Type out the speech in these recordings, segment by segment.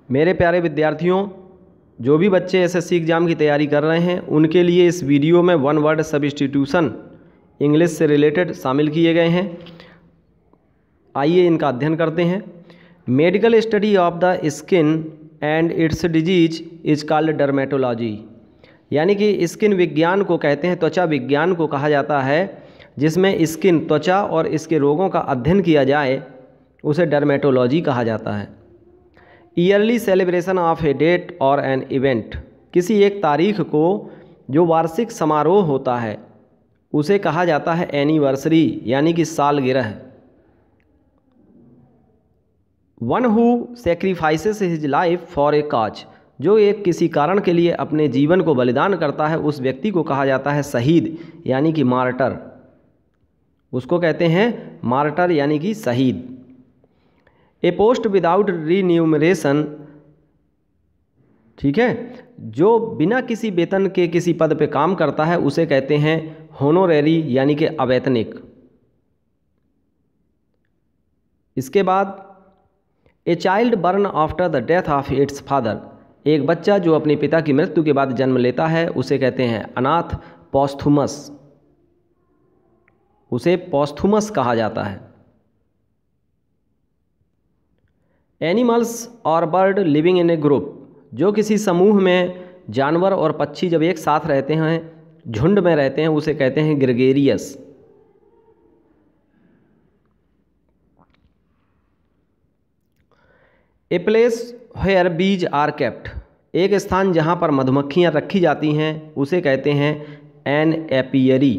मेरे प्यारे विद्यार्थियों, जो भी बच्चे एसएससी एग्ज़ाम की तैयारी कर रहे हैं उनके लिए इस वीडियो में वन वर्ड सब्स्टिट्यूशन इंग्लिश से रिलेटेड शामिल किए गए हैं। आइए इनका अध्ययन करते हैं। Medical study of the skin and it's disease is called dermatology, यानी कि स्किन विज्ञान को कहते हैं, त्वचा विज्ञान को कहा जाता है, जिसमें स्किन त्वचा और इसके रोगों का अध्ययन किया जाए उसे डर्मेटोलॉजी कहा जाता है। Early celebration of a date or an event, किसी एक तारीख को जो वार्षिक समारोह होता है उसे कहा जाता है एनिवर्सरी, यानी कि सालगिरह। One who sacrifices his life for a cause, जो एक किसी कारण के लिए अपने जीवन को बलिदान करता है उस व्यक्ति को कहा जाता है शहीद, यानी कि मार्टर। उसको कहते हैं मार्टर, यानी कि शहीद। ए पोस्ट विदाउट रीन्यूमरेशन, ठीक है, जो बिना किसी वेतन के किसी पद पे काम करता है उसे कहते हैं होनोरेरी, यानी कि अवैतनिक। इसके बाद a child burn after the death of its father, एक बच्चा जो अपने पिता की मृत्यु के बाद जन्म लेता है उसे कहते हैं अनाथ पॉस्थुमस, उसे पॉस्थुमस कहा जाता है। एनिमल्स और bird living in A group, जो किसी समूह में जानवर और पक्षी जब एक साथ रहते हैं, झुंड में रहते हैं, उसे कहते हैं gregarious. A place where bees are kept, एक स्थान जहाँ पर मधुमक्खियाँ रखी जाती हैं उसे कहते हैं an apiary.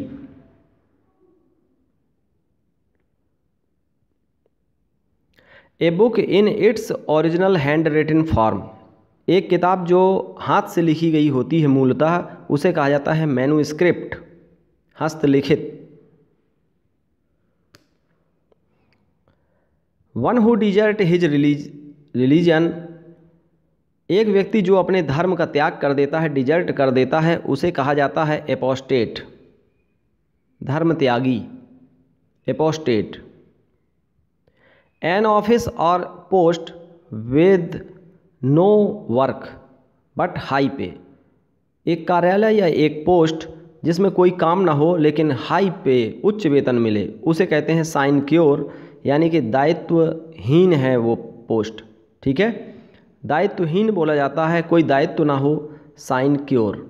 A book in its original handwritten form, एक किताब जो हाथ से लिखी गई होती है मूलतः उसे कहा जाता है मैन्युस्क्रिप्ट, हस्तलिखित। One who desert his religion, एक व्यक्ति जो अपने धर्म का त्याग कर देता है, डिजर्ट कर देता है, उसे कहा जाता है एपोस्टेट, धर्म त्यागी, apostate. An office or post with no work but high pay, एक कार्यालय या एक पोस्ट जिसमें कोई काम ना हो लेकिन हाई पे, उच्च वेतन मिले, उसे कहते हैं साइनक्योर, यानी कि दायित्वहीन है वो पोस्ट। ठीक है, दायित्वहीन बोला जाता है, कोई दायित्व ना हो, साइनक्योर।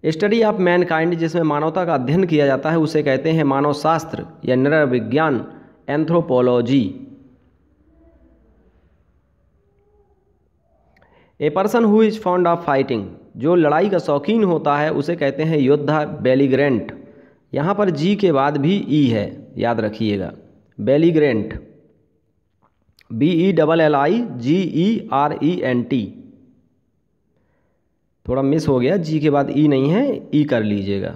स्टडी ऑफ मैनकाइंड, जिसमें मानवता का अध्ययन किया जाता है उसे कहते हैं मानव शास्त्र या नरविज्ञान, anthropology. A person who is fond of fighting, जो लड़ाई का शौकीन होता है उसे कहते हैं योद्धा, बेलीग्रेंट। यहाँ पर जी के बाद भी ई है, याद रखिएगा, बेलीग्रेंट, BELLIGERENT। थोड़ा मिस हो गया, जी के बाद ई नहीं है, ई कर लीजिएगा।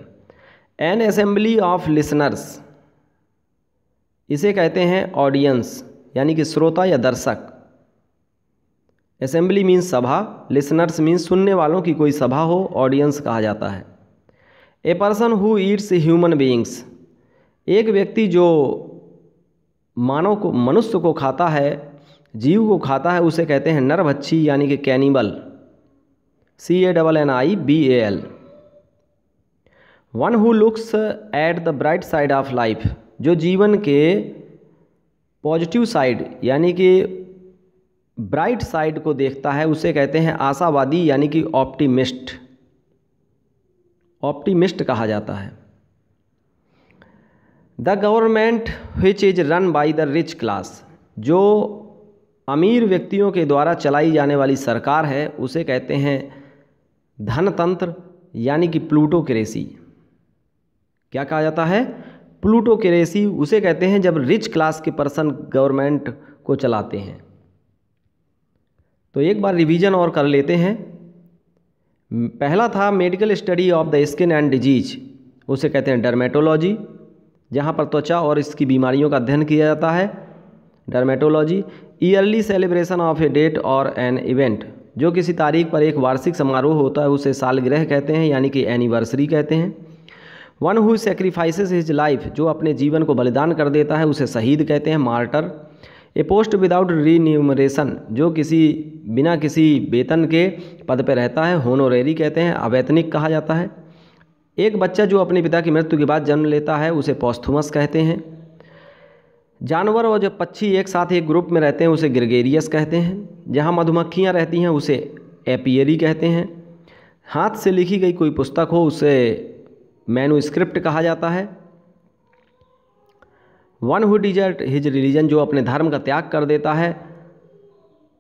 एन असेंबली ऑफ लिसनर्स, इसे कहते हैं ऑडियंस, यानी कि श्रोता या दर्शक। असेंबली मीन्स सभा, लिसनर्स मीन्स सुनने वालों की कोई सभा हो, ऑडियंस कहा जाता है। ए person who Yeats human beings, एक व्यक्ति जो मनुष्य को खाता है, जीव को खाता है, उसे कहते हैं नरभक्षी, यानी कि cannibal, CANNIBAL। One who looks at the bright side of life, जो जीवन के पॉजिटिव साइड यानी कि ब्राइट साइड को देखता है उसे कहते हैं आशावादी, यानी कि ऑप्टिमिस्ट, ऑप्टिमिस्ट कहा जाता है। The government which is run by the rich class, जो अमीर व्यक्तियों के द्वारा चलाई जाने वाली सरकार है उसे कहते हैं धनतंत्र, यानी कि प्लूटोक्रेसी। क्या कहा जाता है? प्लूटोक्रेसी उसे कहते हैं जब रिच क्लास के पर्सन गवर्नमेंट को चलाते हैं। तो एक बार रिवीजन और कर लेते हैं। पहला था medical study of the skin and disease, उसे कहते हैं डर्मेटोलॉजी, जहाँ पर त्वचा और इसकी बीमारियों का अध्ययन किया जाता है, dermatology. Early celebration of a date or an event, जो किसी तारीख पर एक वार्षिक समारोह होता है उसे सालगिरह कहते हैं, यानी कि एनिवर्सरी कहते हैं। One who sacrifices his life, जो अपने जीवन को बलिदान कर देता है उसे शहीद कहते हैं, मार्टर। ए पोस्ट विदाउट रीन्यूमरेशन, जो बिना किसी वेतन के पद पर रहता है, होनोरेरी कहते हैं, अवैतनिक कहा जाता है। एक बच्चा जो अपने पिता की मृत्यु के बाद जन्म लेता है उसे पॉस्थुमस कहते हैं। जानवर और जो पक्षी एक साथ एक ग्रुप में रहते हैं उसे ग्रेगेरियस कहते हैं। जहाँ मधुमक्खियाँ रहती हैं उसे एपियरी कहते हैं। हाथ से लिखी गई कोई पुस्तक हो उसे मैन्युस्क्रिप्ट कहा जाता है। One who desert his religion, जो अपने धर्म का त्याग कर देता है,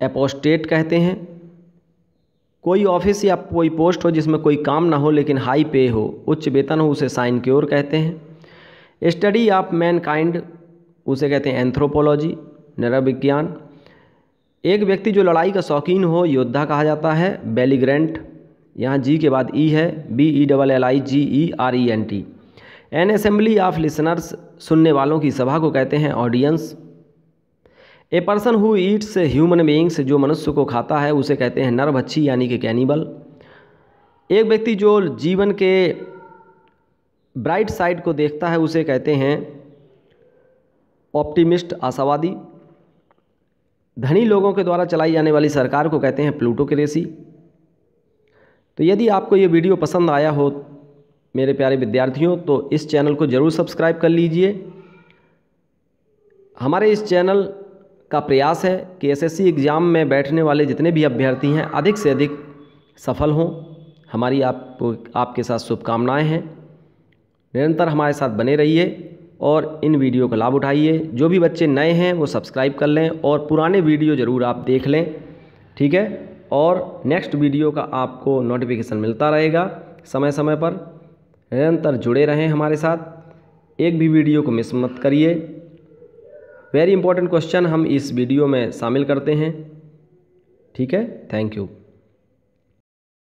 एपोस्टेट कहते हैं। कोई ऑफिस या कोई पोस्ट हो जिसमें कोई काम ना हो लेकिन हाई पे हो, उच्च वेतन हो, उसे साइनक्योर कहते हैं। स्टडी ऑफ मैनकाइंड, उसे कहते हैं एंथ्रोपोलॉजी, नरविज्ञान। एक व्यक्ति जो लड़ाई का शौकीन हो, योद्धा कहा जाता है, बेलिग्रेंट। यहाँ जी के बाद ई है, BELLIGERENT। N assembly of listeners, सुनने वालों की सभा को कहते हैं audience. A person who Yeats human beings, जो मनुष्य को खाता है उसे कहते हैं नरभक्षी यानी कि कैनिबल। एक व्यक्ति जो जीवन के ब्राइट साइड को देखता है उसे कहते हैं ऑप्टिमिस्ट, आशावादी। धनी लोगों के द्वारा चलाई जाने वाली सरकार को कहते हैं प्लूटोक्रेसी। तो यदि आपको ये वीडियो पसंद आया हो मेरे प्यारे विद्यार्थियों, तो इस चैनल को ज़रूर सब्सक्राइब कर लीजिए। हमारे इस चैनल का प्रयास है कि SSC एग्ज़ाम में बैठने वाले जितने भी अभ्यर्थी हैं अधिक से अधिक सफल हों। हमारी आपके साथ शुभकामनाएं हैं। निरंतर हमारे साथ बने रहिए और इन वीडियो का लाभ उठाइए। जो भी बच्चे नए हैं वो सब्सक्राइब कर लें और पुराने वीडियो ज़रूर आप देख लें, ठीक है। और नेक्स्ट वीडियो का आपको नोटिफिकेशन मिलता रहेगा समय समय पर। निरंतर जुड़े रहें हमारे साथ, एक भी वीडियो को मिस मत करिए। वेरी इंपॉर्टेंट क्वेश्चन हम इस वीडियो में शामिल करते हैं, ठीक है। Thank you.